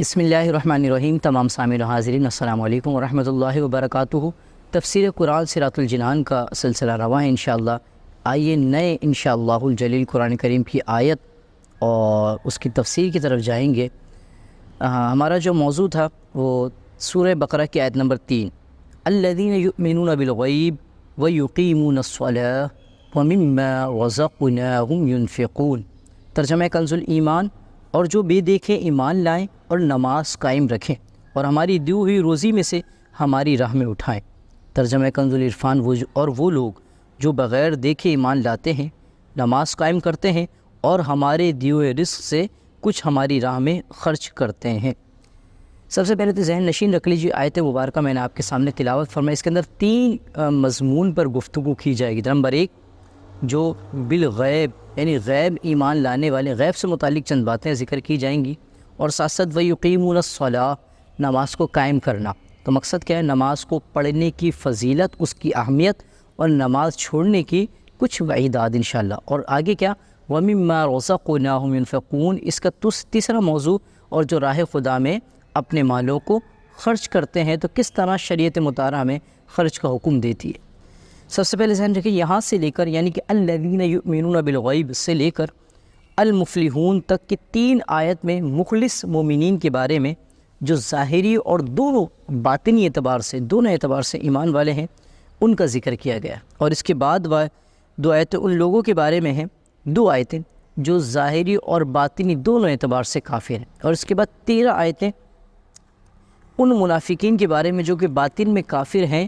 بسم اللہ الرحمن الرحیم۔ تمام سامعین و حاضرین السلام علیکم ورحمۃ اللہ وبرکاتہ۔ تفسیر قرآن صراط الجنان کا سلسلہ رواں ہے انشاءاللہ۔ آئیے نئے انشاءاللہ الجلیل قرآن کریم کی آیت اور اس کی تفسیر کی طرف جائیں گے۔ ہمارا جو موضوع تھا وہ سورہ بقرہ کی آیت نمبر 3، الذین یؤمنون بالغیب ویقیمون الصلاۃ ومما رزقناہم ینفقون۔ ترجمہ کنز الایمان، اور جو بے دیکھے ایمان لائیں اور نماز قائم رکھیں اور ہماری دی ہوئی روزی میں سے ہماری راہ میں اٹھائیں۔ ترجمہ کنز العرفان، اور وہ لوگ جو بغیر دیکھے ایمان لاتے ہیں، نماز قائم کرتے ہیں اور ہمارے دیے ہوئے رزق سے کچھ ہماری راہ میں خرچ کرتے ہیں۔ سب سے پہلے تو ذہن نشین رکھ لیجیے، آیت مبارکہ میں نے آپ کے سامنے تلاوت فرمائی۔ اس کے اندر 3 مضمون پر گفتگو کی جائے گی۔ نمبر 1، جو بالغیب یعنی غیب ایمان لانے والے، غیب سے متعلق چند باتیں ذکر کی جائیں گی، اور ساتھ ساتھ وَيُقِيمُونَ الصَّلَاةَ، نماز کو قائم کرنا۔ تو مقصد کیا ہے؟ نماز کو پڑھنے کی فضیلت، اس کی اہمیت، اور نماز چھوڑنے کی کچھ وعیدات انشاءاللہ۔ اور آگے کیا؟ وَمِمَّا رَزَقْنَاهُمْ يُنْفِقُونَ، اس کا تیسرا موضوع، اور جو راہ خدا میں اپنے مالوں کو خرچ کرتے ہیں تو کس طرح شریعت مطالعہ میں خرچ کا حکم دیتی ہے۔ سب سے پہلے ذہن رکھیں، یہاں سے لے کر یعنی کہ الذین یؤمنون بالغیب سے لے کر المفلحون تک کی 3 آیت میں مخلص مومنین کے بارے میں، جو ظاہری اور دونوں باطنی اعتبار سے، دونوں اعتبار سے ایمان والے ہیں، ان کا ذکر کیا گیا۔ اور اس کے بعد 2 آیتیں ان لوگوں کے بارے میں ہیں، 2 آیتیں جو ظاہری اور باطنی دونوں اعتبار سے کافر ہیں۔ اور اس کے بعد 13 آیتیں ان منافقین کے بارے میں جو کہ باطن میں کافر ہیں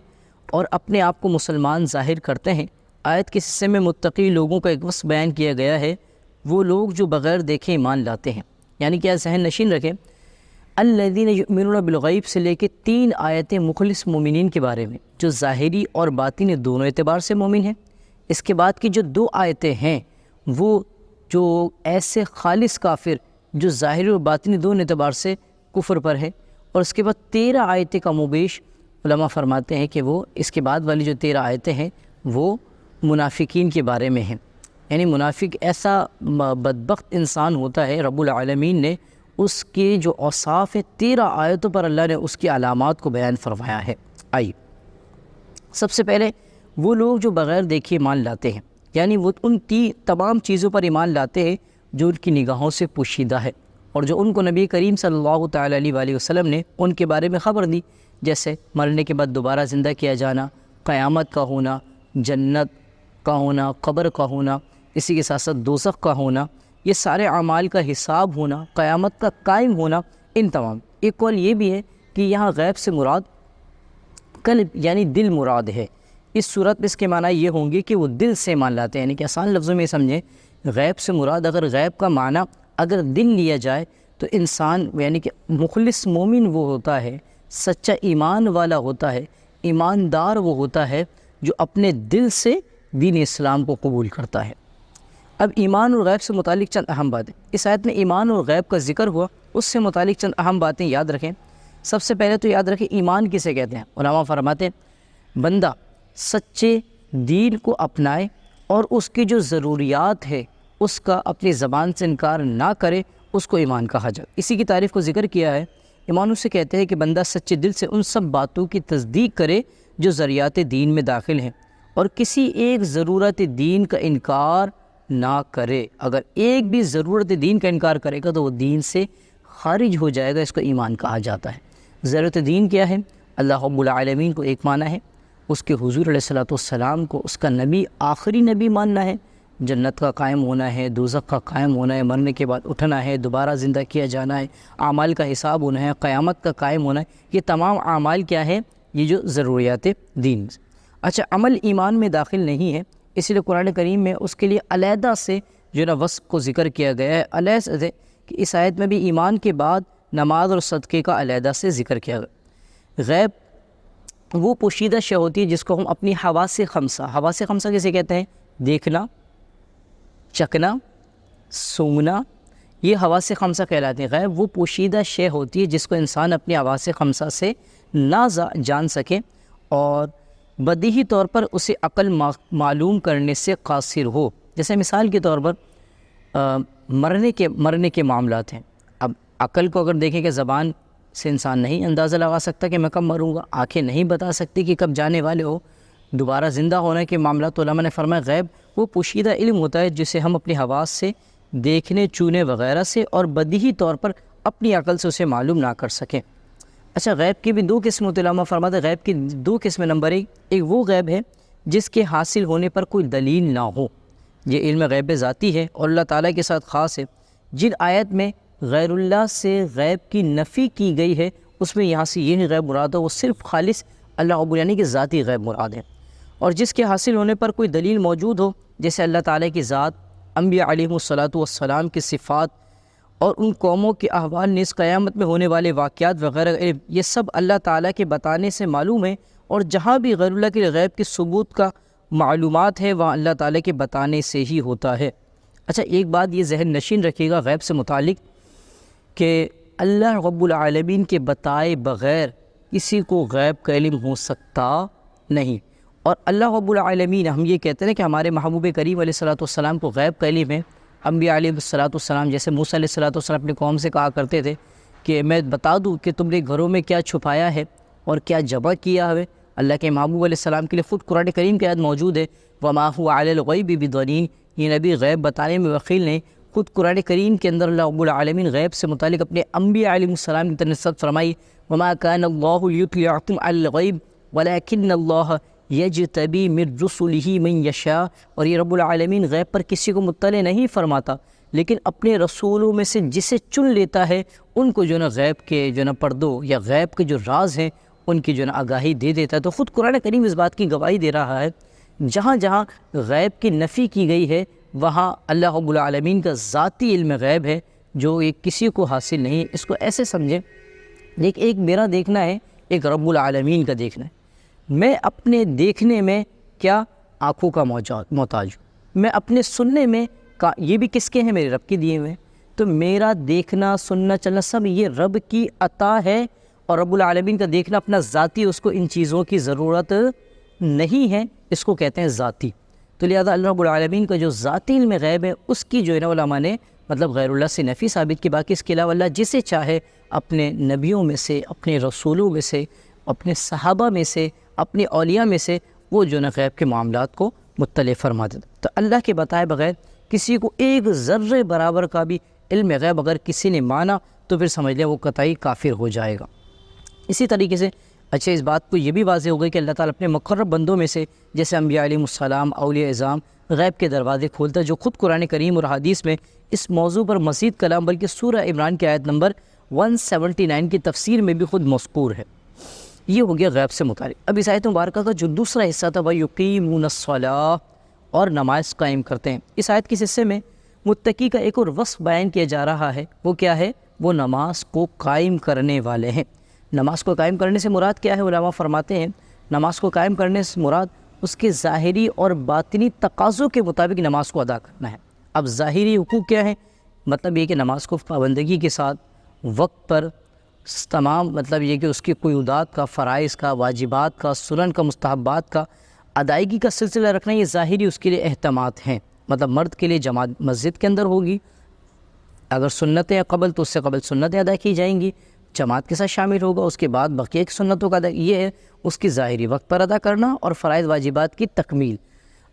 اور اپنے آپ کو مسلمان ظاہر کرتے ہیں۔ آیت کے حصے میں متقی لوگوں کا ایک وصف بیان کیا گیا ہے، وہ لوگ جو بغیر دیکھے ایمان لاتے ہیں۔ یعنی کہ ذہن نشین رکھیں، الذین یؤمنون بالغیب سے لے کے 3 آیتیں مخلص مومنین کے بارے میں، جو ظاہری اور باطنی دونوں اعتبار سے مومن ہیں۔ اس کے بعد کی جو 2 آیتیں ہیں وہ جو ایسے خالص کافر جو ظاہری اور باطنی دونوں اعتبار سے کفر پر ہے۔ اور اس کے بعد 13 آیتیں کا مبیش علماء فرماتے ہیں کہ وہ اس کے بعد والی جو 13 آیتیں ہیں وہ منافقین کے بارے میں ہیں۔ یعنی منافق ایسا بدبخت انسان ہوتا ہے، رب العالمین نے اس کے جو اوصاف ہیں 13 آیتوں پر اللہ نے اس کی علامات کو بیان فرمایا ہے۔ آئیے سب سے پہلے وہ لوگ جو بغیر دیکھے ایمان لاتے ہیں، یعنی وہ ان تمام چیزوں پر ایمان لاتے ہیں جو ان کی نگاہوں سے پوشیدہ ہے، اور جو ان کو نبی کریم صلی اللہ تعالیٰ علیہ وآلہ وسلم نے ان کے بارے میں خبر دی، جیسے مرنے کے بعد دوبارہ زندہ کیا جانا، قیامت کا ہونا، جنت کا ہونا، قبر کا ہونا، اسی کے ساتھ ساتھ دوزخ کا ہونا، یہ سارے اعمال کا حساب ہونا، قیامت کا قائم ہونا، ان تمام۔ ایک قول یہ بھی ہے کہ یہاں غیب سے مراد قلب یعنی دل مراد ہے۔ اس صورت میں اس کے معنی یہ ہوں گے کہ وہ دل سے مان لاتے ہیں، یعنی کہ آسان لفظوں میں سمجھیں، غیب سے مراد اگر غیب کا معنی اگر دل لیا جائے تو انسان یعنی کہ مخلص مومن وہ ہوتا ہے، سچا ایمان والا ہوتا ہے، ایماندار وہ ہوتا ہے جو اپنے دل سے دین اسلام کو قبول کرتا ہے۔ اب ایمان اور غیب سے متعلق چند اہم باتیں، اس آیت میں ایمان اور غیب کا ذکر ہوا، اس سے متعلق چند اہم باتیں یاد رکھیں۔ سب سے پہلے تو یاد رکھیں ایمان کسے کہتے ہیں۔ علماء فرماتے ہیں بندہ سچے دین کو اپنائے اور اس کی جو ضروریات ہے اس کا اپنی زبان سے انکار نہ کرے، اس کو ایمان کہا جائے۔ اسی کی تعریف کو ذکر کیا ہے۔ ایمان اسے کہتے ہیں کہ بندہ سچے دل سے ان سب باتوں کی تصدیق کرے جو ذریعات دین میں داخل ہیں، اور کسی ایک ضرورت دین کا انکار نہ کرے۔ اگر ایک بھی ضرورت دین کا انکار کرے گا تو وہ دین سے خارج ہو جائے گا، اس کو ایمان کہا جاتا ہے۔ ضرورت دین کیا ہے؟ اللہ رب العالمین کو ایک مانا ہے، اس کے حضور علیہ السلام کو اس کا نبی، آخری نبی ماننا ہے، جنت کا قائم ہونا ہے، دوزخ کا قائم ہونا ہے، مرنے کے بعد اٹھنا ہے، دوبارہ زندہ کیا جانا ہے، اعمال کا حساب ہونا ہے، قیامت کا قائم ہونا ہے۔ یہ تمام اعمال کیا ہے؟ یہ جو ضروریات دین۔ اچھا، عمل ایمان میں داخل نہیں ہے، اس لیے قرآن کریم میں اس کے لیے علیحدہ سے جو نا وصف کو ذکر کیا گیا ہے، علیحدہ سے کہ اس آیت میں بھی ایمان کے بعد نماز اور صدقے کا علیحدہ سے ذکر کیا گیا۔ غیب وہ پوشیدہ شے ہوتی ہے جس کو ہم اپنی حواس خمسہ کسے کہتے ہیں؟ دیکھنا، چکھنا، سونگنا، یہ حواس خمسہ کہلاتے ہیں۔ غیب وہ پوشیدہ شے ہوتی ہے جس کو انسان اپنی حواس خمسہ سے نہ جان سکے اور بدیہی طور پر اسے عقل معلوم کرنے سے قاصر ہو۔ جیسے مثال کے طور پر مرنے کے معاملات ہیں۔ اب عقل کو اگر دیکھیں کہ زبان سے انسان نہیں اندازہ لگا سکتا کہ میں کب مروں گا، آنکھیں نہیں بتا سکتی کہ کب جانے والے ہو، دوبارہ زندہ ہونے کے معاملات علماء نے فرمایا غیب وہ پوشیدہ علم ہوتا ہے جسے ہم اپنی حواس سے دیکھنے، چھونے وغیرہ سے اور بدیہی طور پر اپنی عقل سے اسے معلوم نہ کر سکیں۔ اچھا، غیب کی بھی دو قسم ہوتے ہیں، علماء فرماتے ہیں غیب کی دو قسمیں۔ نمبر ایک وہ غیب ہے جس کے حاصل ہونے پر کوئی دلیل نہ ہو، یہ علم غیب ذاتی ہے اور اللہ تعالیٰ کے ساتھ خاص ہے۔ جن آیت میں غیر اللہ سے غیب کی نفی کی گئی ہے اس میں یہاں سے یہ نہیں غیب مراد ہے، وہ صرف خالص اللہ رب العالمین کی ذاتی غیب مراد ہے۔ اور جس کے حاصل ہونے پر کوئی دلیل موجود ہو، جیسے اللہ تعالیٰ کی ذات، انبیاء علیہم الصلاۃ والسلام کی صفات اور ان قوموں کے احوال، نیز قیامت میں ہونے والے واقعات وغیرہ، یہ سب اللہ تعالیٰ کے بتانے سے معلوم ہے۔ اور جہاں بھی غیر اللہ کے غیب کی ثبوت کا معلومات ہے وہاں اللہ تعالیٰ کے بتانے سے ہی ہوتا ہے۔ اچھا، ایک بات یہ ذہن نشین رکھیے گا غیب سے متعلق کہ اللہ رب العالمین کے بتائے بغیر کسی کو غیب کا علم ہو سکتا نہیں۔ اور اللہ رب العالمین، ہم یہ کہتے ہیں کہ ہمارے محبوب کریم علیہ الصلاۃ والسلام کو غیب کا علم ہے۔ انبیاء علیہ الصلاۃ والسلام جیسے موسیٰ علیہ الصلاۃ والسلام اپنی قوم سے کہا کرتے تھے کہ میں بتا دوں کہ تم نے گھروں میں کیا چھپایا ہے اور کیا جمع کیا ہے۔ اللہ کے محبوب علیہ السلام کے لیے خود قرآن کریم کی آیت موجود ہے، وَمَا هُوَ عَلَى الْغَيْبِ بِضَنِينٍ، یہ نبی غیب بتانے میں وکیل نہیں۔ خود قرآن کریم کے اندر اللہ رب العالمین غیب سے متعلق اپنے انبیاء علیہ السلام کی طرف فرمائی، وَمَا كَانَ اللَّهُ لِيُطْلِعَكُمْ عَلَى الْغَيْبِ وَلَكِنَّ اللَّهَ يَجْتَبِي مِن رُّسُلِهِ مَن يَشَاءُ، اور یہ رب العالمین غیب پر کسی کو مطلع نہیں فرماتا لیکن اپنے رسولوں میں سے جسے چن لیتا ہے ان کو جو نا غیب کے جو نا پردوں یا غیب کے جو راز ہیں ان کی جو نا آگاہی دے دیتا ہے۔ تو خود قرآن کریم اس بات کی گواہی دے رہا ہے، جہاں جہاں غیب کی نفی کی گئی ہے وہاں اللہ رب العالمین کا ذاتی علم غیب ہے جو ایک کسی کو حاصل نہیں۔ اس کو ایسے سمجھیں، لیکن ایک میرا دیکھنا ہے، ایک رب العالمین کا دیکھنا ہے۔ میں اپنے دیکھنے میں کیا آنکھوں کا محتاج ہوں، میں اپنے سننے میں یہ بھی کس کے ہیں؟ میرے رب کے دیے ہوئے۔ تو میرا دیکھنا، سننا، چلنا سب یہ رب کی عطا ہے، اور رب العالمین کا دیکھنا اپنا ذاتی، اس کو ان چیزوں کی ضرورت نہیں ہے، اس کو کہتے ہیں ذاتی۔ تو لہذا اللہ رب العالمین کا جو ذاتی علم غیب ہے اس کی جو ہے نا علماء نے مطلب غیر اللہ سے نفی ثابت کی۔ باقی اس کے علاوہ اللہ جسے چاہے اپنے نبیوں میں سے، اپنے رسولوں میں سے، اپنے صحابہ میں سے، اپنے اولیاء میں سے وہ جو نا غیب کے معاملات کو مطلع فرما دیتا۔ تو اللہ کے بتائے بغیر کسی کو ایک ذرے برابر کا بھی علم غیب اگر کسی نے مانا تو پھر سمجھ لیں وہ قطعی کافر ہو جائے گا۔ اسی طریقے سے اچھا اس بات کو یہ بھی واضح ہو گئی کہ اللہ تعالیٰ اپنے مقرب بندوں میں سے جیسے انبیاء علیہ السلام، اولیاء اعظام، غیب کے دروازے کھولتا ہے، جو خود قرآن کریم اور حدیث میں اس موضوع پر مزید کلام، بلکہ سورہ عمران کی آیت نمبر 179 کی تفسیر میں بھی خود مذکور ہے۔ یہ ہو گیا غیب سے متعلق۔ اب اس آیت مبارکہ کا جو دوسرا حصہ تھا وَيُقِيمُونَ الصَّلَاةَ، اور نماز قائم کرتے ہیں۔ اس آیت کے حصے میں متقی کا ایک اور وصف بیان کیا جا رہا ہے، وہ کیا ہے؟ وہ نماز کو قائم کرنے والے ہیں۔ نماز کو قائم کرنے سے مراد کیا ہے؟ علماء فرماتے ہیں نماز کو قائم کرنے سے مراد اس کے ظاہری اور باطنی تقاضوں کے مطابق نماز کو ادا کرنا ہے۔ اب ظاہری حقوق کیا ہیں؟ مطلب یہ کہ نماز کو پابندگی کے ساتھ وقت پر تمام، مطلب یہ کہ اس کی قیودات کا، فرائض کا، واجبات کا، سنن کا، مستحبات کا ادائیگی کا سلسلہ رکھنا، یہ ظاہری اس کے لیے اہتمامات ہیں۔ مطلب مرد کے لیے جماعت مسجد کے اندر ہوگی، اگر سنتیں قبل تو اس سے قبل سنتیں ادا کی جائیں گی، جماعت کے ساتھ شامل ہوگا، اس کے بعد بقیہ کی سنتوں کا ادا، یہ ہے اس کی ظاہری وقت پر ادا کرنا اور فرائض واجبات کی تکمیل۔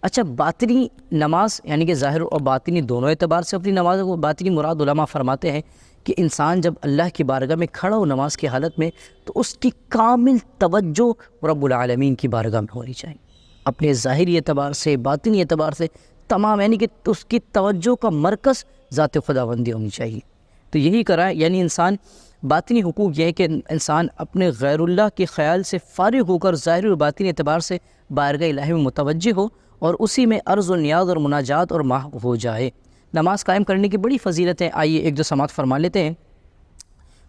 اچھا، باطنی نماز یعنی کہ ظاہر اور باطنی دونوں اعتبار سے اپنی نماز کو باطنی مراد علماء فرماتے ہیں کہ انسان جب اللہ کی بارگاہ میں کھڑا ہو نماز کی حالت میں تو اس کی کامل توجہ رب العالمین کی بارگاہ میں ہونی چاہیے، اپنے ظاہری اعتبار سے، باطنی اعتبار سے تمام، یعنی کہ اس کی توجہ کا مرکز ذات خداوندی ہونی چاہیے۔ تو یہی کرا، یعنی انسان باطنی حقوق یہ ہے کہ انسان اپنے غیر اللہ کے خیال سے فارغ ہو کر ظاہری اور باطنی اعتبار سے بارگاہ الہی میں متوجہ ہو اور اسی میں عرض و نیاز اور مناجات اور محو ہو جائے۔ نماز قائم کرنے کی بڑی فضیلتیں، آئیے ایک دو سماعت فرما لیتے ہیں۔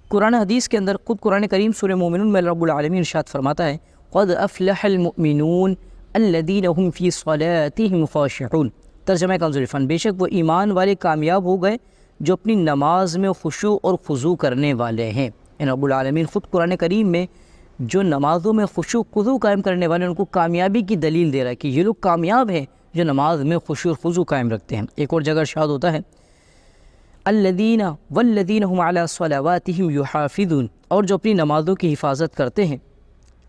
قرآن حدیث کے اندر خود قرآن کریم سورہ مومنون میں رب العالمین ارشاد فرماتا ہے قد افلح المؤمنون الذین هم فی صلاتهم خاشعون۔ ترجمہ کنز الفن، بے شک وہ ایمان والے کامیاب ہو گئے جو اپنی نماز میں خشوع اور خضوع کرنے والے ہیں۔ رب العالمین خود قرآن کریم میں جو نمازوں میں خشوع خضوع قائم کرنے والے ہیں ان کو کامیابی کی دلیل دے رہا ہے کہ یہ لوگ کامیاب ہیں جو نماز میں خشوع اور خضوع قائم رکھتے ہیں۔ ایک اور جگہ ارشاد ہوتا ہے الذین والذین هم علی صلواتہم یحافظون، اور جو اپنی نمازوں کی حفاظت کرتے ہیں۔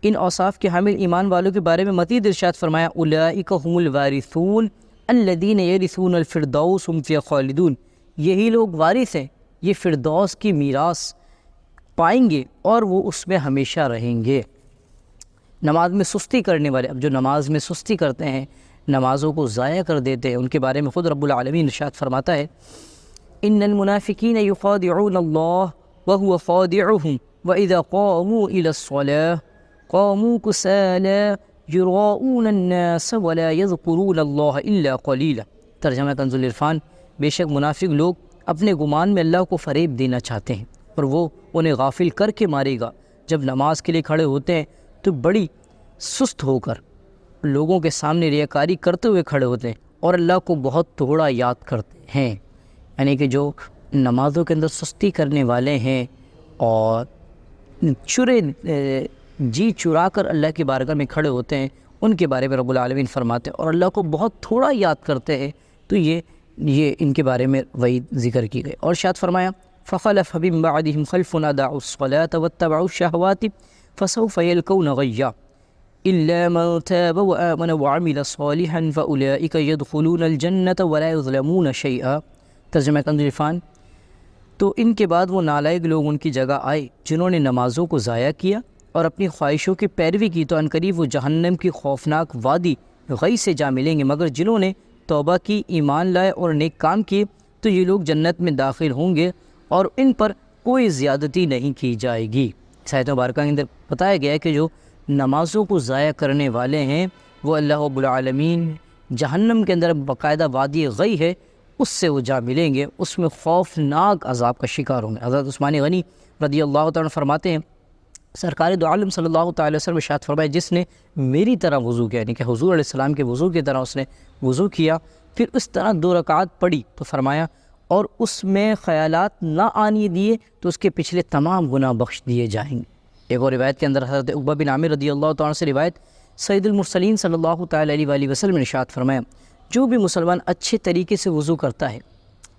ان اوصاف کے حامل ایمان والوں کے بارے میں مزید ارشاد فرمایا اولئک هم الوارثون الذین یرثون الفردوس هم فیہا خالدون، یہی لوگ وارث ہیں، یہ فردوس کی میراث پائیں گے اور وہ اس میں ہمیشہ رہیں گے۔ نماز میں سستی کرنے والے، اب جو نماز میں سستی کرتے ہیں، نمازوں کو ضائع کر دیتے ہیں، ان کے بارے میں خود رب العالمین ارشاد فرماتا ہے ان المنافقین یخادعون اللہ وهو خادعهم واذا قاموا الى الصلاة قاموا كسالى يراؤون الناس ولا يذكرون اللہ الا قلیلا۔ ترجمہ کنز العرفان، بے شک منافق لوگ اپنے گمان میں اللہ کو فریب دینا چاہتے ہیں اور وہ انہیں غافل کر کے مارے گا۔ جب نماز کے لیے کھڑے ہوتے ہیں تو بڑی سست ہو کر لوگوں کے سامنے ریاکاری کرتے ہوئے کھڑے ہوتے ہیں اور اللہ کو بہت تھوڑا یاد کرتے ہیں۔ یعنی کہ جو نمازوں کے اندر سستی کرنے والے ہیں اور جی چرا کر اللہ کی بارگاہ میں کھڑے ہوتے ہیں، ان کے بارے میں رب العالمین فرماتے ہیں اور اللہ کو بہت تھوڑا یاد کرتے ہیں، تو یہ ان کے بارے میں وعید ذکر کی گئی۔ اور ارشاد فرمایا فخلف من بعدهم خلف اداعوا الصلاة واتبعوا الشهوات فسوف يلقون غیا الا من تاب وآمن وعمل صالحا فاولئک يدخلون الجنة ولا يظلمون شیئا۔ ترجمہ کنز العرفان، تو ان کے بعد وہ نالائق لوگ ان کی جگہ آئے جنہوں نے نمازوں کو ضائع کیا اور اپنی خواہشوں کی پیروی کی، تو عنقریب وہ جہنم کی خوفناک وادی غی سے جا ملیں گے، مگر جنہوں نے توبہ کی، ایمان لائے اور نیک کام کیے تو یہ لوگ جنت میں داخل ہوں گے اور ان پر کوئی زیادتی نہیں کی جائے گی۔ اس آیت مبارکہ کے اندر بتایا گیا ہے کہ جو نمازوں کو ضائع کرنے والے ہیں وہ اللہ رب العالمین جہنم کے اندر باقاعدہ وادی غی ہے، اس سے وہ جا ملیں گے، اس میں خوفناک عذاب کا شکار ہوں گے۔ حضرت عثمان غنی رضی اللہ تعالیٰ عنہ فرماتے ہیں سرکار دو عالم صلی اللہ تعالی وسلم ارشاد فرمایا جس نے میری طرح وضو کیا، یعنی کہ حضور علیہ السلام کے وضو کی طرح اس نے وضو کیا، پھر اس طرح 2 رکعات پڑھی، تو فرمایا اور اس میں خیالات نہ آنے دیے تو اس کے پچھلے تمام گناہ بخش دیے جائیں گے۔ ایک اور روایت کے اندر حضرت عقبہ بن عامر رضی اللہ تعالیٰ سے روایت سید المرسلین صلی اللہ تعالی علیہ وآلہ وسلم نے ارشاد فرمایا جو بھی مسلمان اچھے طریقے سے وضو کرتا ہے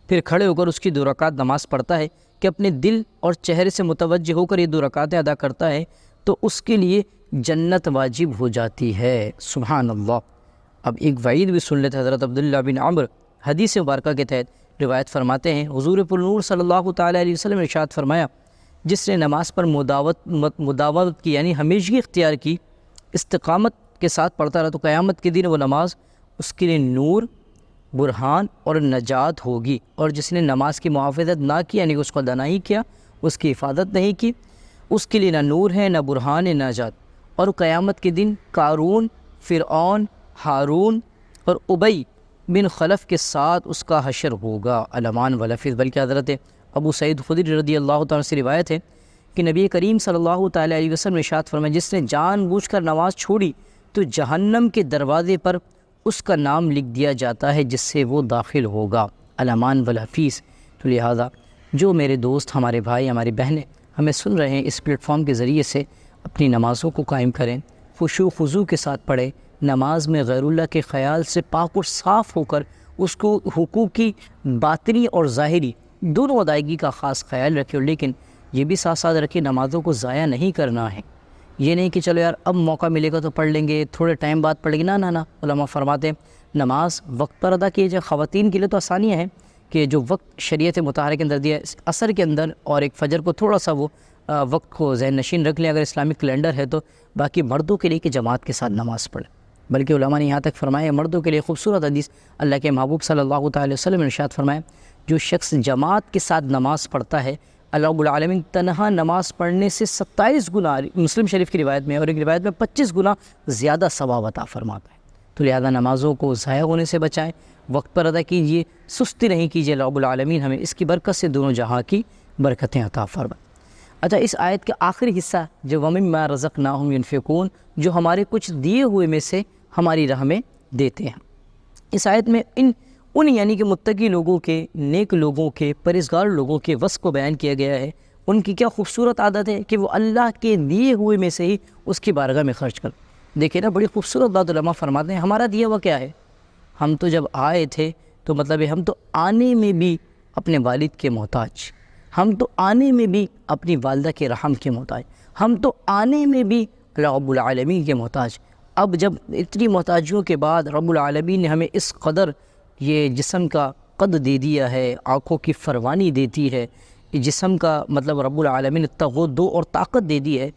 پھر کھڑے ہو کر اس کی 2 رکعات نماز پڑھتا ہے کہ اپنے دل اور چہرے سے متوجہ ہو کر یہ 2 رکعتیں ادا کرتا ہے تو اس کے لیے جنت واجب ہو جاتی ہے۔ سبحان اللہ۔ اب ایک وعید بھی سن لیتے، حضرت عبداللہ بن عمر حدیث مبارکہ کے تحت روایت فرماتے ہیں حضور پر نور صلی اللہ تعالی علیہ وسلم نے ارشاد فرمایا جس نے نماز پر مداومت کی، یعنی ہمیشگی اختیار کی، استقامت کے ساتھ پڑھتا رہا، تو قیامت کے دن وہ نماز اس کے لیے نور، برہان اور نجات ہوگی، اور جس نے نماز کی محافظت نہ کی، یعنی اس کو ادا نہیں کیا، اس کی حفاظت نہیں کی، اس کے لیے نہ نور ہے، نہ برہان ہے، نہ نجات، اور قیامت کے دن قارون، فرعون، ہارون اور ابی بن خلف کے ساتھ اس کا حشر ہوگا۔ الامان ولفظ، بلکہ حضرت ابو سعید خدری رضی اللہ تعالیٰ سے روایت ہے کہ نبی کریم صلی اللہ تعالیٰ علیہ وسلم نے ارشاد فرمایا جس نے جان بوجھ کر نماز چھوڑی تو جہنم کے دروازے پر اس کا نام لکھ دیا جاتا ہے جس سے وہ داخل ہوگا۔ الامان والحفیظ۔ تو لہذا جو میرے دوست، ہمارے بھائی، ہماری بہنیں ہمیں سن رہے ہیں اس پلیٹ فارم کے ذریعے سے اپنی نمازوں کو قائم کریں، خشوع و خضوع کے ساتھ پڑھیں، نماز میں غیر اللہ کے خیال سے پاک اور صاف ہو کر اس کو حقوق کی باطنی اور ظاہری دونوں ادائیگی کا خاص خیال رکھیں، لیکن یہ بھی ساتھ ساتھ رکھیں نمازوں کو ضائع نہیں کرنا ہے۔ یہ نہیں کہ چلو یار اب موقع ملے گا تو پڑھ لیں گے، تھوڑے ٹائم بعد پڑھ لیں گے، نہ علماء فرماتے ہیں نماز وقت پر ادا کیے جائے۔ خواتین کے لیے تو آسانیاں ہیں کہ جو وقت شریعت مطہرہ کے اندر دیا ہے عصر کے اندر اور ایک فجر کو تھوڑا سا وہ وقت کو ذہن نشین رکھ لیں اگر اسلامک کیلنڈر ہے تو، باقی مردوں کے لیے کہ جماعت کے ساتھ نماز پڑھیں۔ بلکہ علماء نے یہاں تک فرمایا مردوں کے لیے خوبصورت حدیث اللہ کے محبوب صلی اللہ تعالی وسلم نے ارشاد فرمایا جو شخص جماعت کے ساتھ نماز پڑھتا ہے اللہ رب العالمین تنہا نماز پڑھنے سے 27 گنا، مسلم شریف کی روایت میں اور ایک روایت میں 25 گنا زیادہ ثواب عطا فرماتا ہے۔ تو لہذا نمازوں کو ضائع ہونے سے بچائیں، وقت پر ادا کیجیے، سستی نہیں کیجیے، اللہ رب العالمین ہمیں اس کی برکت سے دونوں جہاں کی برکتیں عطا فرمائے۔ اچھا، اس آیت کے آخری حصہ جو وَمِمَّا رَزَقْنَاهُمْ يُنْفِقُونَ، جو ہمارے کچھ دیے ہوئے میں سے ہماری راہ میں دیتے ہیں، اس آیت میں ان یعنی کہ متقی لوگوں کے، نیک لوگوں کے، پرہیزگار لوگوں کے وصف کو بیان کیا گیا ہے۔ ان کی کیا خوبصورت عادت ہے کہ وہ اللہ کے دیے ہوئے میں سے ہی اس کی بارگاہ میں خرچ کر۔ دیکھیں نا، بڑی خوبصورت بات علماء فرماتے ہیں ہمارا دیا ہوا کیا ہے؟ ہم تو جب آئے تھے تو مطلب ہم تو آنے میں بھی اپنے والد کے محتاج، ہم تو آنے میں بھی اپنی والدہ کے رحم کے محتاج، ہم تو آنے میں بھی رب العالمین کے محتاج۔ اب جب اتنی محتاجیوں کے بعد رب العالمین نے ہمیں اس قدر یہ جسم کا قد دے دیا ہے، آنکھوں کی فروانی دیتی ہے، جسم کا مطلب رب العالمین اتنا غدو اور طاقت دے دی ہے،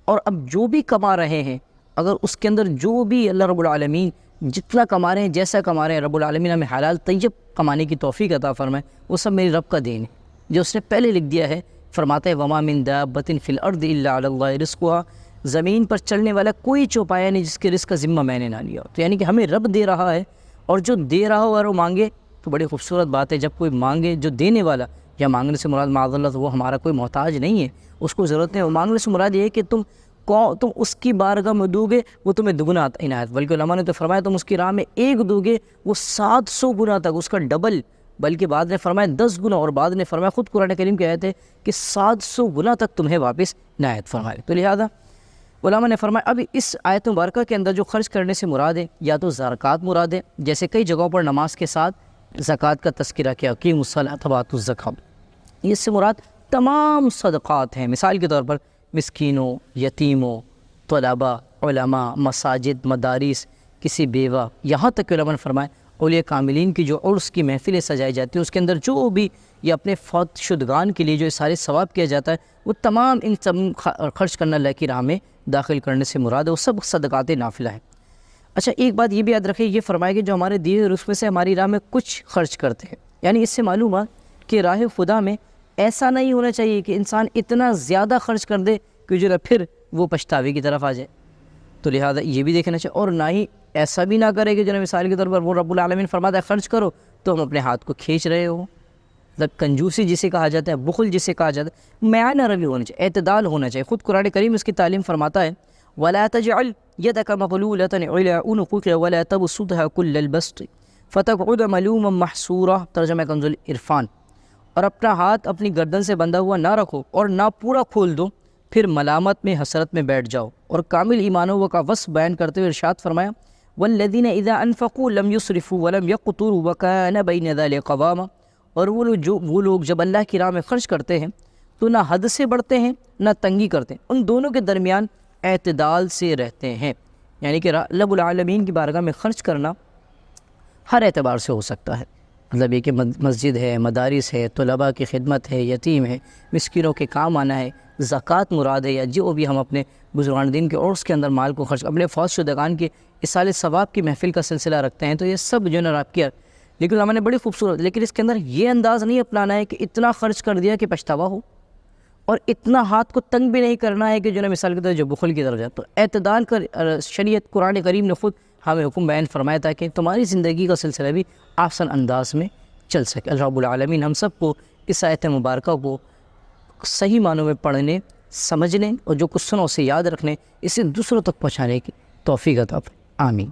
اور اب جو بھی کما رہے ہیں اگر اس کے اندر جو بھی اللہ رب العالمین جتنا کما رہے ہیں، جیسا کما رہے ہیں، رب العالمین ہمیں حلال طیب کمانے کی توفیق عطا فرمائے، وہ سب میری رب کا دین ہے جو اس نے پہلے لکھ دیا ہے۔ فرماتا ہے وما من دابۃ فی الارض الا علی اللہ رزقها، زمین پر چلنے والا کوئی چوپایا نہیں جس کے رزق کا ذمہ میں نے نہ لیا ہو۔ تو یعنی کہ ہمیں رب دے رہا ہے، اور جو دے رہا ہو اور وہ مانگے تو بڑی خوبصورت بات ہے۔ جب کوئی مانگے، جو دینے والا، یا مانگنے سے مراد معاذ اللہ وہ ہمارا کوئی محتاج نہیں ہے، اس کو ضرورت نہیں ہے، مانگنے سے مراد یہ ہے کہ تم اس کی بارگاہ میں دو گے وہ تمہیں دگنا عنایت، بلکہ علماء نے تو فرمایا تم اس کی راہ میں ایک دو گے وہ 700 گنا تک، اس کا ڈبل، بلکہ بعد نے فرمایا 10 گنا، اور بعد نے فرمایا خود قرآن کریم کی آیت ہے کہ 700 گنا تک تمہیں واپس عنایت فرمائے۔ تو لہذا علماء نے فرمایا اب اس آیت مبارکہ کے اندر جو خرچ کرنے سے مراد ہے یا تو زکوٰۃ مراد ہے، جیسے کئی جگہوں پر نماز کے ساتھ زکوٰۃ کا تذکرہ کیا، اقیموا الصلاۃ وآتوا الزکوٰۃ، اس سے مراد تمام صدقات ہیں۔ مثال کے طور پر مسکینوں، یتیموں، طلباء، علماء، مساجد، مدارس، کسی بیوہ، یہاں تک کہ علماء نے فرمائے اولیاء کاملین کی جو عرس کی محفلیں سجائی جاتی ہیں اس کے اندر جو بھی یہ اپنے فوت شدگان کے لیے جو سارے ثواب کیا جاتا ہے وہ تمام ان سب خرچ کرنا اللہ کی راہ میں داخل کرنے سے مراد ہے، وہ سب صدقات نافلہ ہیں۔ اچھا ایک بات یہ بھی یاد رکھیں، یہ فرمایا کہ جو ہمارے دیے ہوئے رزق میں سے ہماری راہ میں کچھ خرچ کرتے ہیں، یعنی اس سے معلوم ہے کہ راہ خدا میں ایسا نہیں ہونا چاہیے کہ انسان اتنا زیادہ خرچ کر دے کہ جو پھر وہ پچھتاوے کی طرف آ جائے، تو لہذا یہ بھی دیکھنا چاہیے، اور نہ ہی ایسا بھی نہ کرے کہ جو مثال کے طور پر وہ رب العالمین فرماتا ہے خرچ کرو تو ہم اپنے ہاتھ کو کھینچ رہے ہو، مطلب کنجوسی جسے کہا جاتا ہے، بخل جسے کہا جاتا ہے، معیانہ روی ہونا چاہیے، اعتدال ہونا چاہیے۔ خود قرآن کریم اس کی تعلیم فرماتا ہے وَلَا تَجْعَلْ يَدَكَ مَغْلُولَةً إِلَىٰ عُنُقِكَ وَلَا تَبْسُطْهَا كُلَّ الْبَسْطِ فَتَقْعُدَ مَلُومًا مَحْسُورًا، ترجمہ کنز العرفان، اور اپنا ہاتھ اپنی گردن سے بندھا ہوا نہ رکھو اور نہ پورا کھول دو، پھر ملامت میں حسرت میں بیٹھ جاؤ۔ اور کامل ایمانوں کا وصف بیان کرتے ہوئے ارشاد فرمایا وَالَّذِينَ إِذَا أَنفَقُوا لَمْ يُسْرِفُوا وَلَمْ يَقْتُرُوا وَكَانَ بَيْنَ ذَلِكَ قَوَامًا، اور وہ لوگ جب اللہ کی راہ میں خرچ کرتے ہیں تو نہ حد سے بڑھتے ہیں نہ تنگی کرتے ہیں، ان دونوں کے درمیان اعتدال سے رہتے ہیں۔ یعنی کہ رب العالمین کی بارگاہ میں خرچ کرنا ہر اعتبار سے ہو سکتا ہے، مطلب یہ کہ مسجد ہے، مدارس ہے، طلباء کی خدمت ہے، یتیم ہے، مسکینوں کے کام آنا ہے، زکوٰۃ مراد ہے، یا جو بھی ہم اپنے بزرگان دین کے عرس کے اندر مال کو خرچ، اپنے فوت شدگان کے اصال ثواب کی محفل کا سلسلہ رکھتے ہیں، تو یہ سب جو ہے نا آپ کیا، لیکن ہم نے بڑی خوبصورت، لیکن اس کے اندر یہ انداز نہیں اپنانا ہے کہ اتنا خرچ کر دیا کہ پچھتاوا ہو، اور اتنا ہاتھ کو تنگ بھی نہیں کرنا ہے کہ جو ہے مثال کے طور جو بخل کی طرف جائے۔ تو اعتدال کا شریعت قرآن کریم نے خود ہمیں حکم بیان فرمایا تھا کہ تمہاری زندگی کا سلسلہ بھی آسان انداز میں چل سکے۔ اللہ رب العالمین ہم سب کو اس آیت مبارکہ کو صحیح معنوں میں پڑھنے، سمجھنے اور جو کچھ سنا اسے یاد رکھنے، اسے دوسروں تک پہنچانے کی توفیق عطا فرمائے۔ آمین۔